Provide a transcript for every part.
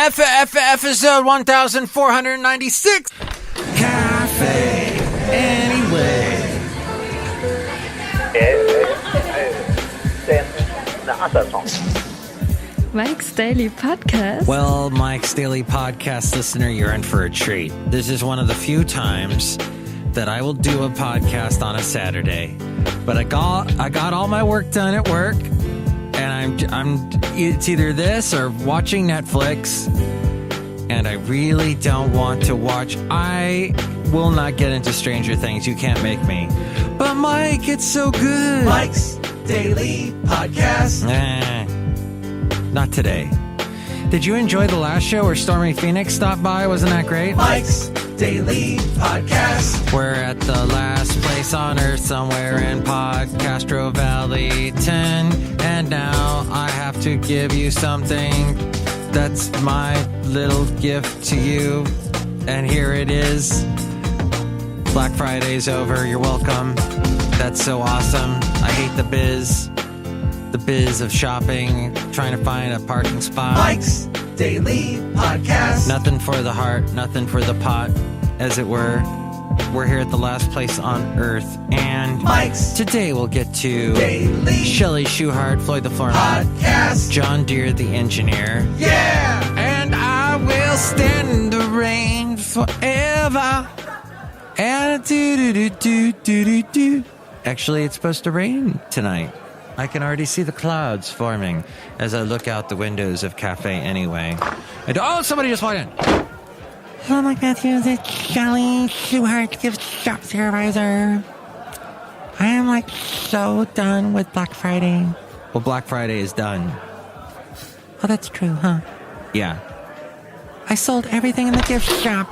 episode 1496. Cafe Anyway. Mike's Daily Podcast. Well, Mike's Daily Podcast listener, you're in for a treat. This is one of the few times that I will do a podcast on a Saturday. But I got all my work done at work, and it's either this or watching Netflix, and I really don't want to watch. I will not get into Stranger Things. You can't make me. But Mike, it's so good. Mike's Daily Podcast. Not today. Did you enjoy the last show where Stormy Phoenix stopped by? Wasn't that great? Mike's Daily Podcast. We're at the last place on earth, somewhere in Podcastro Valley 10. And now I have to give you something that's my little gift to you. And here it is. Black Friday's over. You're welcome. That's so awesome. I hate the biz. The biz of shopping, trying to find a parking spot. Mike's Daily Podcast. Nothing for the heart, nothing for the pot, as it were. We're here at the last place on earth, and Mike's today we'll get to Daily Shelley Shuhart, Floyd the Floorman, Podcast. John Deere the engineer. Yeah! And I will stand in the rain forever. And do. Actually, it's supposed to rain tonight. I can already see the clouds forming as I look out the windows of Cafe Anyway. And somebody just walked in. Hello, Mike Matthews. It's Shelley Shuhart, gift shop supervisor. I am so done with Black Friday. Well, Black Friday is done. Oh, that's true, huh? Yeah. I sold everything in the gift shop.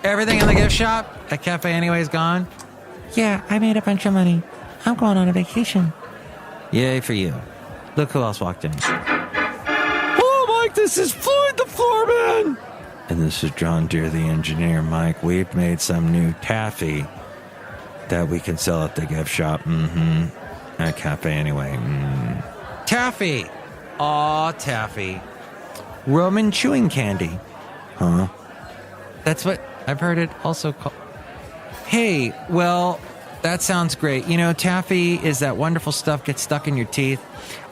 Everything in the gift shop at Cafe Anyway is gone? Yeah, I made a bunch of money. I'm going on a vacation. Yay for you. Look who else walked in. Oh, Mike, this is Floyd the Floorman. And this is John Deere the engineer. Mike, we've made some new taffy that we can sell at the gift shop. At Cafe Anyway. Taffy. Aw, taffy. Roman chewing candy. Huh? That's what I've heard it also called. Hey, well, that sounds great. You know, taffy is that wonderful stuff gets stuck in your teeth.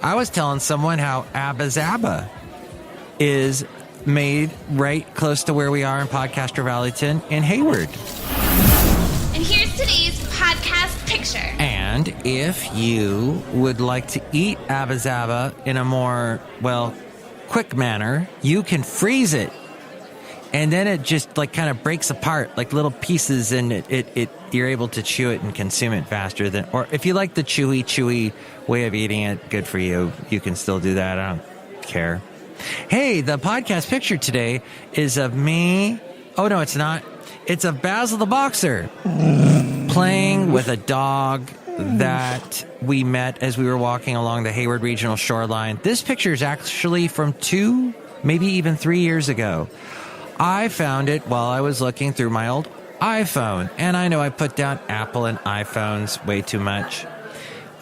I was telling someone how Abba Zaba is made right close to where we are in Podcaster Valleyton in Hayward. And here's today's podcast picture. And if you would like to eat Abba Zaba in a more, quick manner, you can freeze it. And then it just kind of breaks apart like little pieces, and it you're able to chew it and consume it faster than. Or if you like the chewy way of eating it, good for you. You can still do that. I don't care. Hey, the podcast picture today is of me. Oh no, it's not. It's of Basil the Boxer playing with a dog that we met as we were walking along the Hayward Regional shoreline. This picture is actually from 2, maybe even 3 years ago. I found it while I was looking through my old iPhone. And I know I put down Apple and iPhones way too much.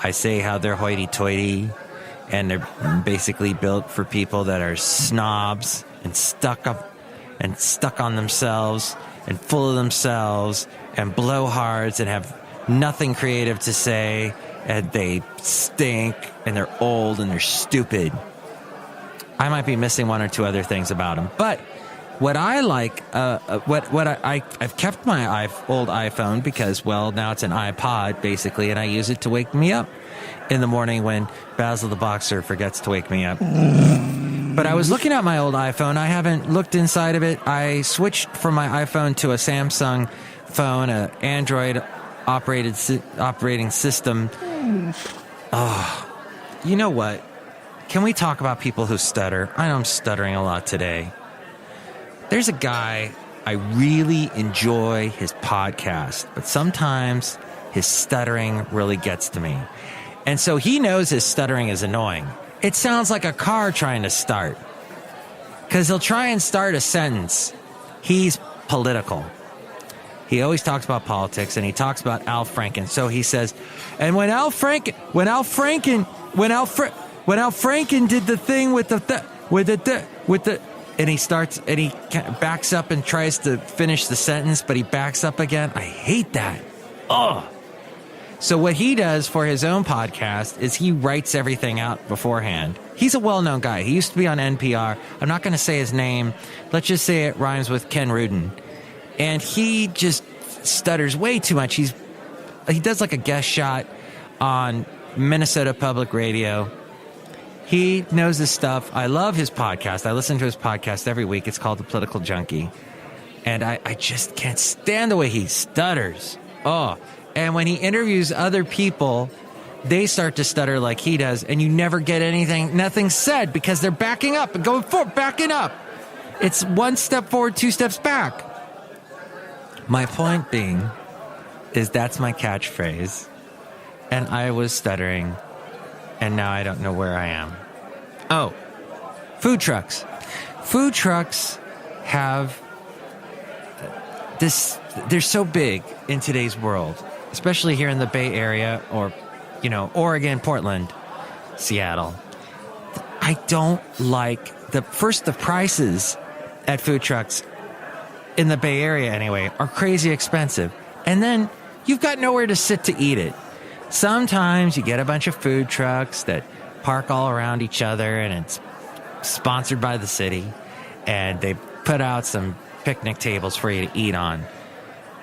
I say how they're hoity-toity and they're basically built for people that are snobs and stuck on themselves and full of themselves and blowhards and have nothing creative to say, and they stink and they're old and they're stupid. I might be missing one or two other things about them, but what I like, I've kept my old iPhone because, now it's an iPod, basically, and I use it to wake me up in the morning when Basil the Boxer forgets to wake me up. But I was looking at my old iPhone. I haven't looked inside of it. I switched from my iPhone to a Samsung phone, an Android operating system. Oh, you know what? Can we talk about people who stutter? I know I'm stuttering a lot today. There's a guy, I really enjoy his podcast, but sometimes his stuttering really gets to me. And so he knows his stuttering is annoying. It sounds like a car trying to start. Because he'll try and start a sentence. He's political. He always talks about politics, and he talks about Al Franken. So he says, and when Al Franken did the thing with the and he backs up and tries to finish the sentence, but he backs up again. I hate that. Oh. So what he does for his own podcast is he writes everything out beforehand. He's a well-known guy. He used to be on NPR. I'm not going to say his name. Let's just say it rhymes with Ken Rudin. And he just stutters way too much. He does like a guest shot on Minnesota Public Radio. He knows his stuff. I love his podcast. I listen to his podcast every week. It's called The Political Junkie. And I just can't stand the way he stutters. Oh, and when he interviews other people, they start to stutter like he does, and you never get nothing said because they're backing up and going forward, backing up. It's one step forward, two steps back. My point being is that's my catchphrase, and I was stuttering, and now I don't know where I am. Oh, food trucks. Food trucks have this, they're so big in today's world, especially here in the Bay Area or, Oregon, Portland, Seattle. I don't like the prices at food trucks in the Bay Area anyway are crazy expensive. And then you've got nowhere to sit to eat it. Sometimes you get a bunch of food trucks that park all around each other and it's sponsored by the city and they put out some picnic tables for you to eat on.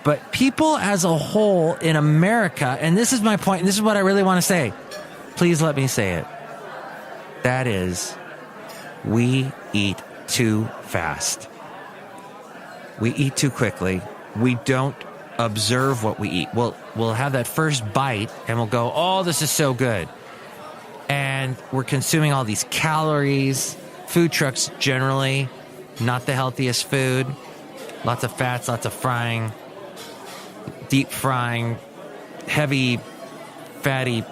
But people as a whole in America, and this is my point, and this is what I really want to say. Please let me say it. That is, we eat too fast. We eat too quickly. We don't observe what we eat. We'll have that first bite and we'll go, oh, this is so good. And we're consuming all these calories. Food trucks generally, not the healthiest food. Lots of fats, lots of frying, deep frying, heavy, fatty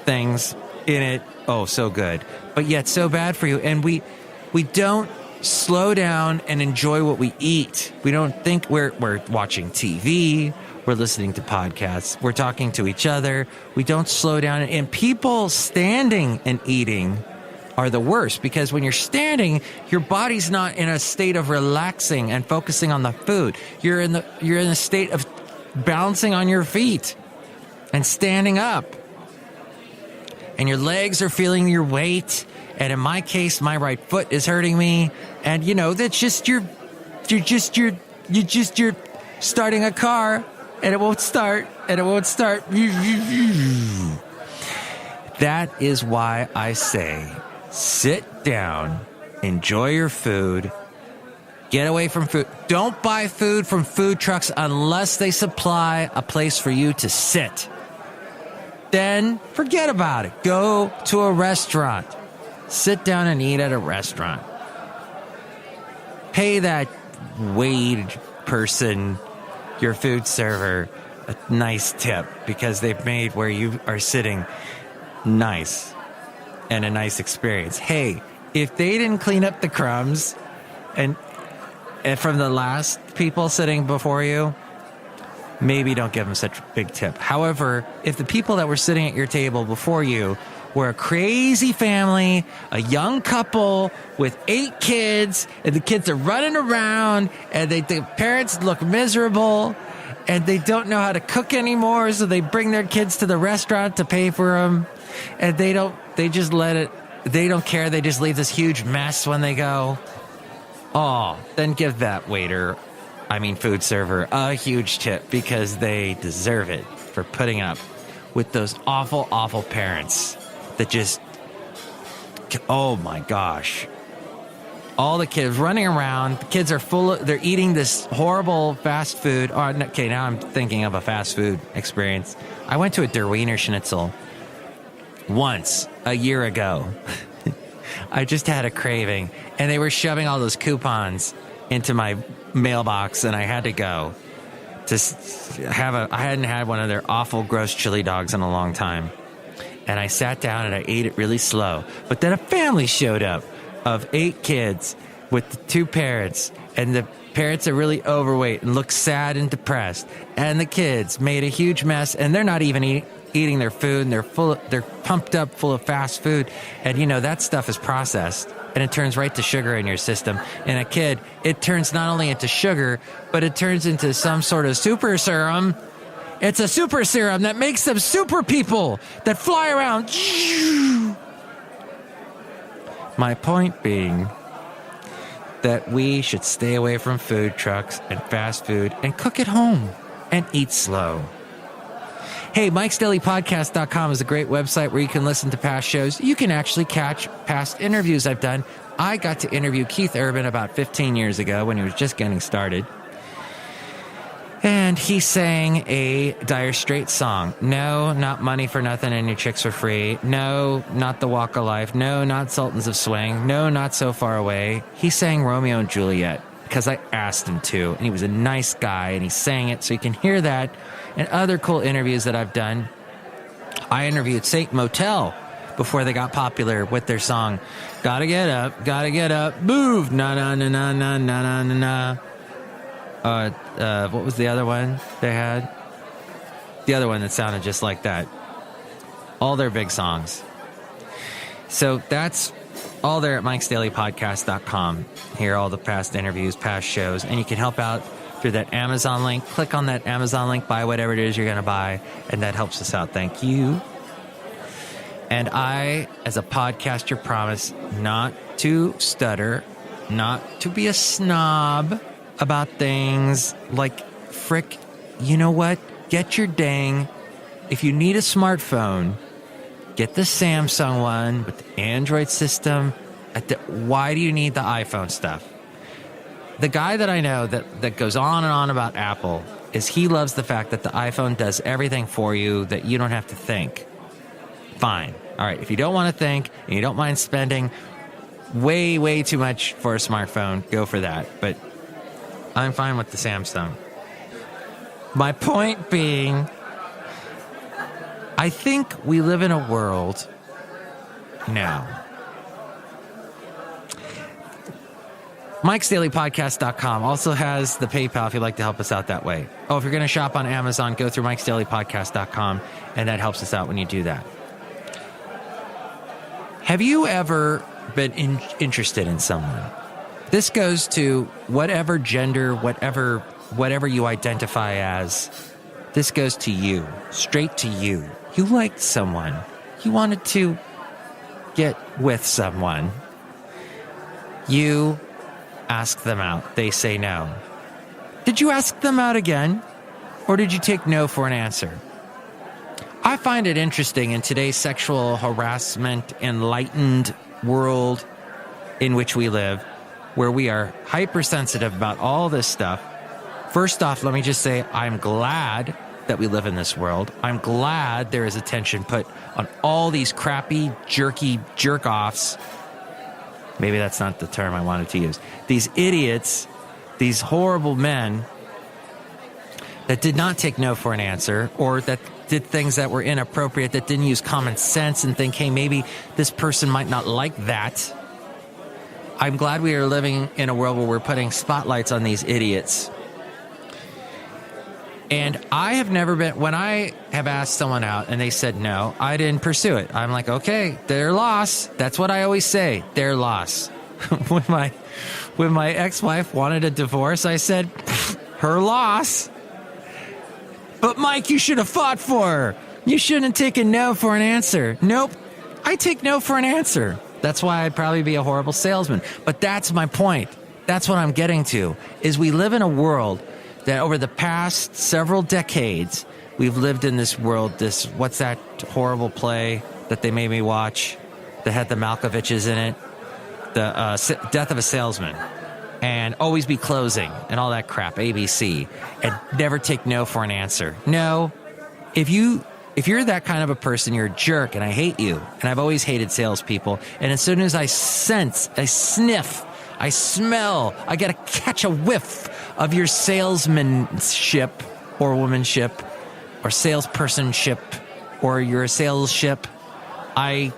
things in it. Oh, so good. But yet so bad for you. And we don't slow down and enjoy what we eat. We don't think we're watching TV. We're listening to podcasts. We're talking to each other. We don't slow down. And people standing and eating are the worst because when you're standing, your body's not in a state of relaxing and focusing on the food. You're in a state of balancing on your feet and standing up. And your legs are feeling your weight. And in my case, my right foot is hurting me. And that's just you're starting a car and it won't start and it won't start. That is why I say, sit down, enjoy your food, get away from food. Don't buy food from food trucks unless they supply a place for you to sit. Then forget about it. Go to a restaurant. Sit down and eat at a restaurant. Pay that wage person, your food server, a nice tip because they've made where you are sitting nice and a nice experience. Hey, if they didn't clean up the crumbs and from the last people sitting before you, maybe don't give them such a big tip. However, if the people that were sitting at your table before you were a crazy family, a young couple with 8 kids, and the kids are running around, and the parents look miserable, and they don't know how to cook anymore, so they bring their kids to the restaurant to pay for them, and they don't care, they just leave this huge mess when they go. Oh, then give that food server, a huge tip because they deserve it for putting up with those awful, awful parents that just, oh my gosh. All the kids running around, the kids are they're eating this horrible fast food. Oh, okay, now I'm thinking of a fast food experience. I went to a Der Wiener Schnitzel once a year ago. I just had a craving, and they were shoving all those coupons into my mailbox, and I had to go to I hadn't had one of their awful, gross chili dogs in a long time. And I sat down and I ate it really slow. But then a family showed up of 8 kids with the 2 parents, and the parents are really overweight and look sad and depressed. And the kids made a huge mess, and they're not even eating their food, and they're pumped up full of fast food. And that stuff is processed. and it turns right to sugar in your system. In a kid, it turns not only into sugar, but it turns into some sort of super serum. It's a super serum that makes them super people that fly around. My point being that we should stay away from food trucks and fast food and cook at home and eat slow. Hey, MIKEs-DAILY-PODCAST.com is a great website where you can listen to past shows. You can actually catch past interviews I've done. I got to interview Keith Urban about 15 years ago when he was just getting started. And he sang a Dire Straits song. No, not Money for Nothing and Your Chicks for Free. No, not The Walk of Life. No, not Sultans of Swing. No, not So Far Away. He sang Romeo and Juliet because I asked him to. And he was a nice guy and he sang it. So you can hear that. And other cool interviews that I've done. I interviewed Saint Motel before they got popular with their song, Gotta Get Up, Move, na na na na na na na na. What was the other one they had? The other one that sounded just like that. All their big songs. So that's all there at MIKEs-DAILY-PODCAST.com. Hear all the past interviews, past shows, and you can help out through that Amazon link. Click on that Amazon link, buy whatever it is you're going to buy, and that helps us out. Thank you. And I, as a podcaster, promise not to stutter, not to be a snob about things like, frick, you know what? Get your dang, if you need a smartphone, get the Samsung one with the Android system. Why do you need the iPhone stuff? The guy that I know that goes on and on about Apple is he loves the fact that the iPhone does everything for you, that you don't have to think. Fine. All right. If you don't want to think and you don't mind spending way, way too much for a smartphone, go for that. But I'm fine with the Samsung. My point being, I think we live in a world now. MIKEs-DAILY-PODCAST.com also has the PayPal if you'd like to help us out that way. Oh, if you're going to shop on Amazon, go through MIKEs-DAILY-PODCAST.com, and that helps us out when you do that. Have you ever been interested in someone? This goes to whatever gender, whatever you identify as. This goes to you, straight to you. You liked someone. You wanted to get with someone. You ask them out. They say no. Did you ask them out again? Or did you take no for an answer? I find it interesting in today's sexual harassment enlightened world in which we live, where we are hypersensitive about all this stuff. First off, let me just say I'm glad that we live in this world. I'm glad there is attention put on all these crappy, jerky jerk-offs. Maybe that's not the term I wanted to use. These idiots, these horrible men that did not take no for an answer, or that did things that were inappropriate, that didn't use common sense and think, hey, maybe this person might not like that. I'm glad we are living in a world where we're putting spotlights on these idiots. And I have never been, when I have asked someone out and they said no, I didn't pursue it. I'm like, okay, their loss. That's what I always say, their loss. When my ex-wife wanted a divorce, I said, her loss. But Mike, you should have fought for her. You shouldn't have taken no for an answer. Nope, I take no for an answer. That's why I'd probably be a horrible salesman. But that's my point. That's what I'm getting to, is we live in a world that over the past several decades, we've lived in this world, what's that horrible play that they made me watch that had the Malkoviches in it? The Death of a Salesman. And Always Be Closing and all that crap, ABC. And never take no for an answer. No, if you're that kind of a person, you're a jerk, and I hate you. And I've always hated salespeople. And as soon as I sense, I sniff, I smell, I get to catch a whiff of your salesmanship or womanship or salespersonship or your saleship, I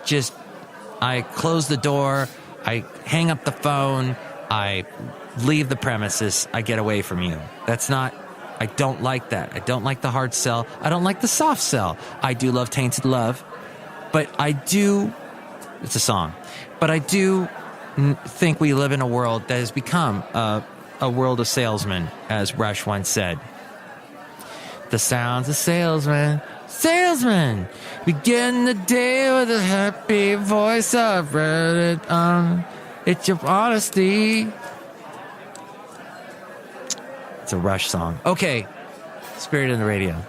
close the door, I hang up the phone, I leave the premises, I get away from you. I don't like that. I don't like the hard sell. I don't like the soft sell. I do love Tainted Love, but it's a song, but I do think we live in a world that has become a world of salesmen, as Rush once said. The sounds of salesmen, begin the day with a happy voice. I've read it, it's your honesty. It's a Rush song. Okay, Spirit of the Radio.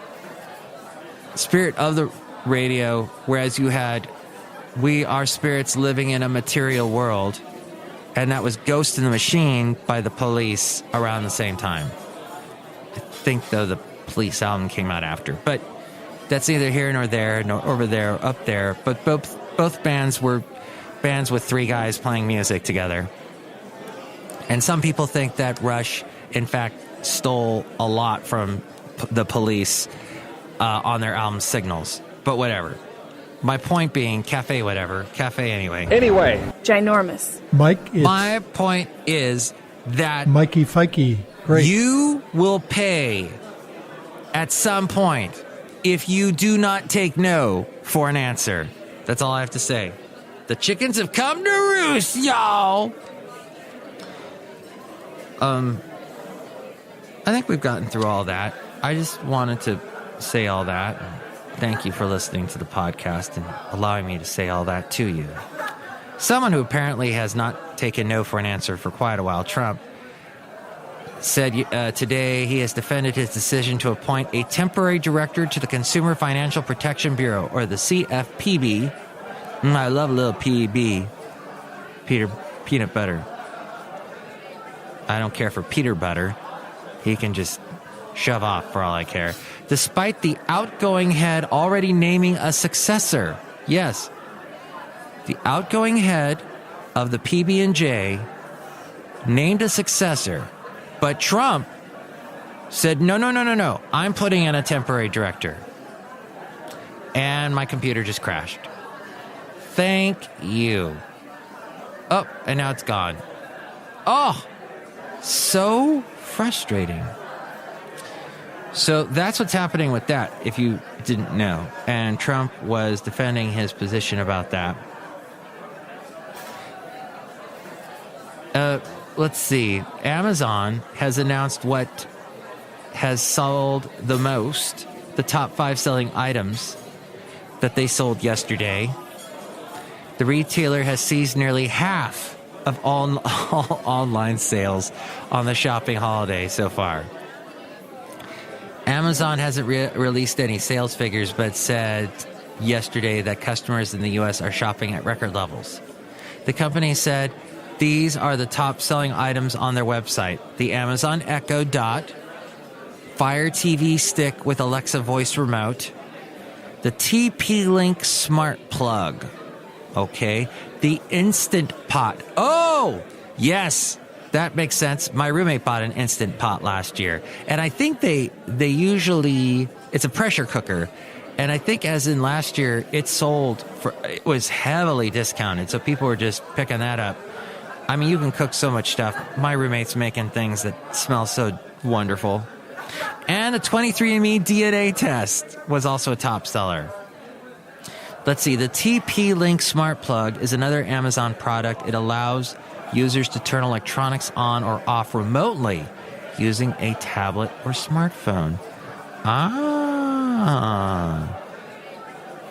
Spirit of the Radio, whereas you had We Are Spirits Living in a Material World, and that was Ghost in the Machine by the Police around the same time. I think, though, the Police album came out after. But that's neither here nor there, nor over there, or up there. But both bands were bands with three guys playing music together. And some people think that Rush, in fact, stole a lot from the Police on their album Signals. But whatever. My point being, cafe anyway. Anyway. Ginormous. Mike, my point is that Mikey Fikey. Great. You will pay at some point if you do not take no for an answer. That's all I have to say. The chickens have come to roost, y'all. I think we've gotten through all that. I just wanted to say all that. Thank you for listening to the podcast and allowing me to say all that to you. Someone who apparently has not taken no for an answer for quite a while, Trump, said today he has defended his decision to appoint a temporary director to the Consumer Financial Protection Bureau, or the CFPB. I love a little PB. Peanut butter. I don't care for Peter Butter. He can just shove off for all I care. Despite the outgoing head already naming a successor. Yes. The outgoing head of the PB&J named a successor. But Trump said, no. I'm putting in a temporary director. And my computer just crashed. Thank you. Oh, and now it's gone. Oh, so frustrating. So that's what's happening with that, if you didn't know. And Trump was defending his position about that. Let's see. Amazon has announced what has sold the most, the top 5 selling items that they sold yesterday. The retailer has seized nearly half of all online sales on the shopping holiday so far. Amazon hasn't released any sales figures, but said yesterday that customers in the U.S. are shopping at record levels. The company said these are the top selling items on their website: the Amazon Echo Dot, Fire TV Stick with Alexa voice remote, the TP-Link Smart Plug, okay, the Instant Pot. Oh, yes, that makes sense. My roommate bought an Instant Pot last year, and I think they usually, it's a pressure cooker, and I think as in last year, it was heavily discounted, so people were just picking that up. I mean, you can cook so much stuff. My roommate's making things that smell so wonderful. And the 23andMe DNA test was also a top seller. Let's see. The TP-Link Smart Plug is another Amazon product. It allows users to turn electronics on or off remotely using a tablet or smartphone.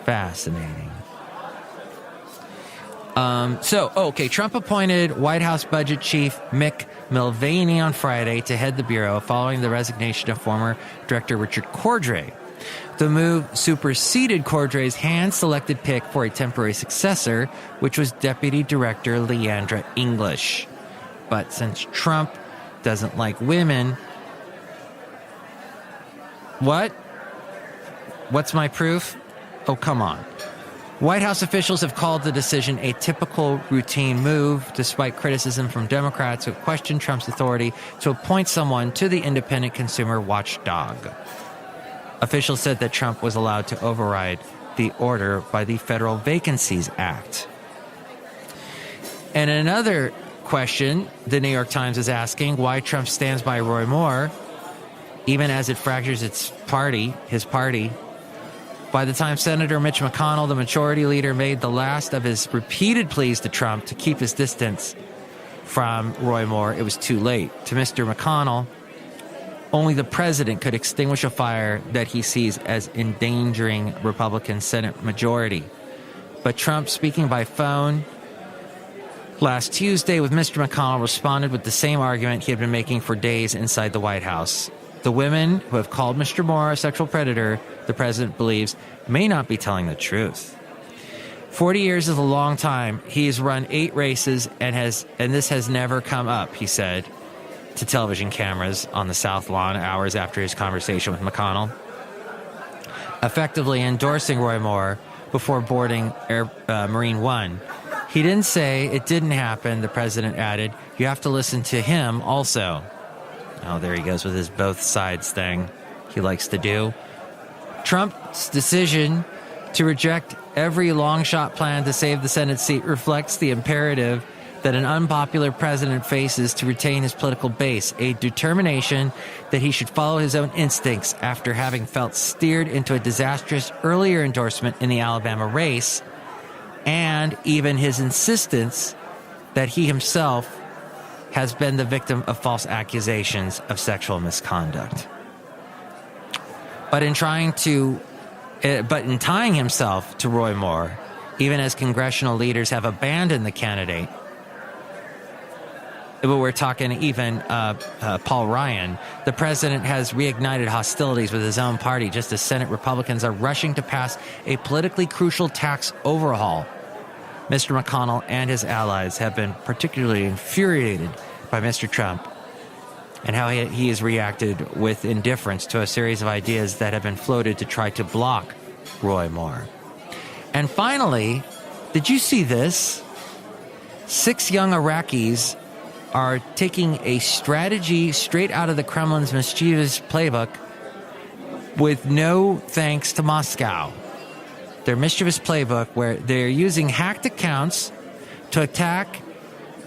Fascinating. Trump appointed White House budget chief Mick Mulvaney on Friday to head the bureau following the resignation of former director Richard Cordray. The move superseded Cordray's hand-selected pick for a temporary successor, which was Deputy Director Leandra English. But since Trump doesn't like women... What? What's my proof? Oh, come on. White House officials have called the decision a typical routine move, despite criticism from Democrats who questioned Trump's authority to appoint someone to the independent consumer watchdog. Officials said that Trump was allowed to override the order by the Federal Vacancies Act. And another question, the New York Times is asking why Trump stands by Roy Moore, even as it fractures his party. By the time Senator Mitch McConnell, the majority leader, made the last of his repeated pleas to Trump to keep his distance from Roy Moore, it was too late. To Mr. McConnell, only the president could extinguish a fire that he sees as endangering Republican Senate majority. But Trump, speaking by phone last Tuesday with Mr. McConnell, responded with the same argument he had been making for days inside the White House. The women who have called Mr. Moore a sexual predator, the president believes, may not be telling the truth. 40 years is a long time. He's run 8 races and this has never come up, he said to television cameras on the South Lawn hours after his conversation with McConnell, effectively endorsing Roy Moore before boarding Marine One. He didn't say it didn't happen, the president added. You have to listen to him also. Oh, there he goes with his both sides thing he likes to do. Trump's decision to reject every long-shot plan to save the Senate seat reflects the imperative that an unpopular president faces to retain his political base, a determination that he should follow his own instincts after having felt steered into a disastrous earlier endorsement in the Alabama race, and even his insistence that he himself has been the victim of false accusations of sexual misconduct. But in tying himself to Roy Moore, even as congressional leaders have abandoned the candidate, but we're talking even Paul Ryan, the president has reignited hostilities with his own party, just as Senate Republicans are rushing to pass a politically crucial tax overhaul. Mr. McConnell and his allies have been particularly infuriated by Mr. Trump and how he has reacted with indifference to a series of ideas that have been floated to try to block Roy Moore. And finally, did you see this? 6 young Iraqis are taking a strategy straight out of the Kremlin's mischievous playbook with no thanks to Moscow. Their mischievous playbook where they're using hacked accounts to attack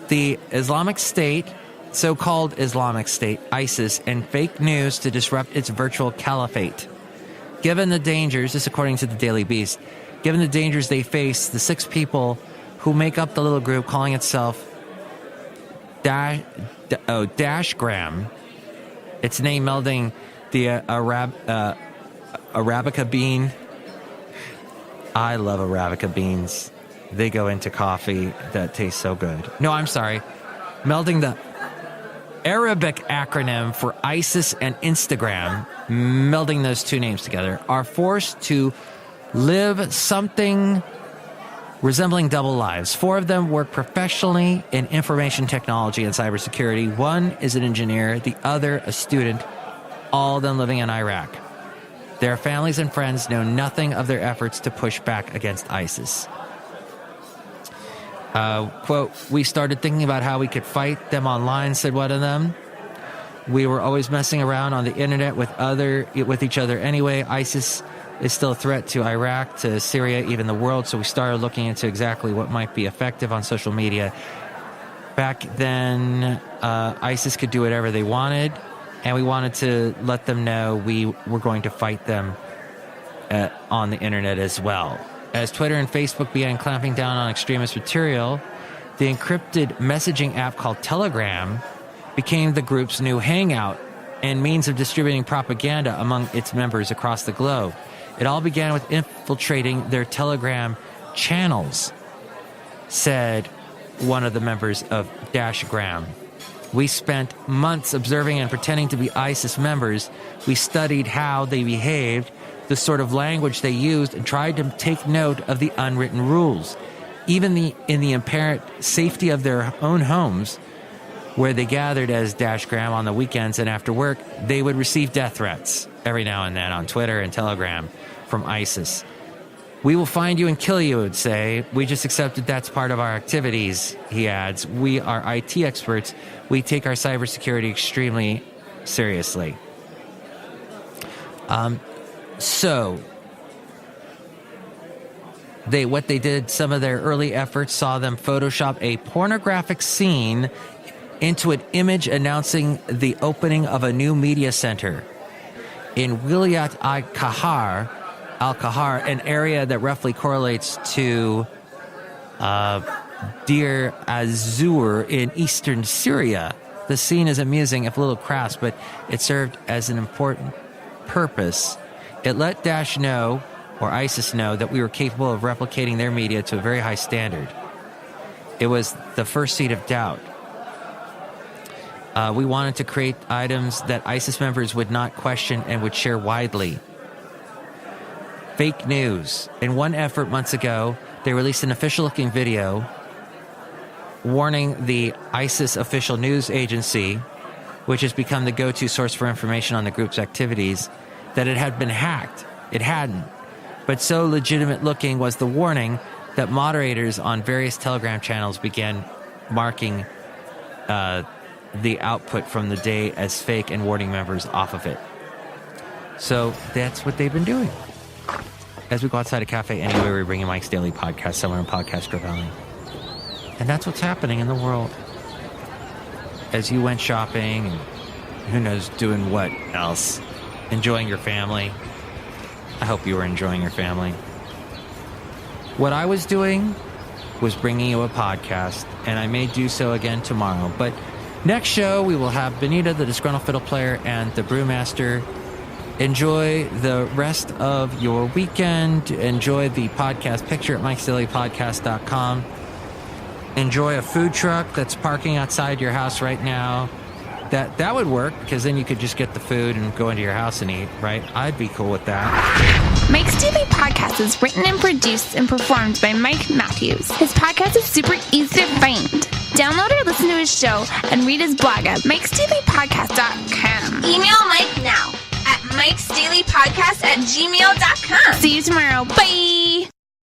the Islamic State, so-called Islamic State, ISIS, and fake news to disrupt its virtual caliphate. Given the dangers, this according to the Daily Beast, given the dangers they face, the 6 people who make up the little group calling itself Dashgram, its name melding the Arabica bean. I love Arabica beans. They go into coffee that tastes so good. No, I'm sorry. Melding the Arabic acronym for ISIS and Instagram, melding those 2 names together, are forced to live something resembling double lives. 4 of them work professionally in information technology and cybersecurity. 1 is an engineer, the other a student, all of them living in Iraq. Their families and friends know nothing of their efforts to push back against ISIS. Quote, we started thinking about how we could fight them online, said one of them. We were always messing around on the internet with each other anyway. ISIS is still a threat to Iraq, to Syria, even the world, so we started looking into exactly what might be effective on social media. Back then, ISIS could do whatever they wanted, and we wanted to let them know we were going to fight them on the internet as well. As Twitter and Facebook began clamping down on extremist material, the encrypted messaging app called Telegram became the group's new hangout and means of distributing propaganda among its members across the globe. It all began with infiltrating their Telegram channels, said one of the members of Dashgram. We spent months observing and pretending to be ISIS members. We studied how they behaved, the sort of language they used, and tried to take note of the unwritten rules. Even in the apparent safety of their own homes, where they gathered as Dashgram on the weekends and after work, they would receive death threats every now and then on Twitter and Telegram from ISIS. We will find you and kill you, it would say. We just accepted that's part of our activities, he adds. We are IT experts. We take our cybersecurity extremely seriously. So what they did, some of their early efforts saw them Photoshop a pornographic scene into an image announcing the opening of a new media center in Wilayat al-Kahar, Al-Kahar, an area that roughly correlates to Deir Azur in eastern Syria. The scene is amusing, if a little crass, but it served as an important purpose. It let Daesh know, or ISIS know, that we were capable of replicating their media to a very high standard. It was the first seed of doubt. We wanted to create items that ISIS members would not question and would share widely. Fake news. In one effort months ago, they released an official-looking video warning the ISIS official news agency, which has become the go-to source for information on the group's activities, that it had been hacked. It hadn't. But so legitimate-looking was the warning that moderators on various Telegram channels began marking the output from the day as fake and warning members off of it. So that's what they've been doing. As we go outside a cafe anyway, we bring you Mike's Daily Podcast somewhere in Podcast Grove Valley. And that's what's happening in the world. As you went shopping, and who knows doing what else, enjoying your family. I hope you were enjoying your family. What I was doing was bringing you a podcast, and I may do so again tomorrow. But next show, we will have Benita, the disgruntled fiddle player, and the brewmaster. Enjoy the rest of your weekend. Enjoy the podcast picture at MIKEs-DAILY-PODCAST.com. Enjoy a food truck that's parking outside your house right now. That would work, because then you could just get the food and go into your house and eat, right? I'd be cool with that. Mike's Daily Podcast is written and produced and performed by Mike Matthews. His podcast is super easy to find. Download or listen to his show and read his blog at MIKES-DAILY-PODCAST.com. Email Mike now at MIKES-DAILY-PODCAST@gmail.com. See you tomorrow. Bye!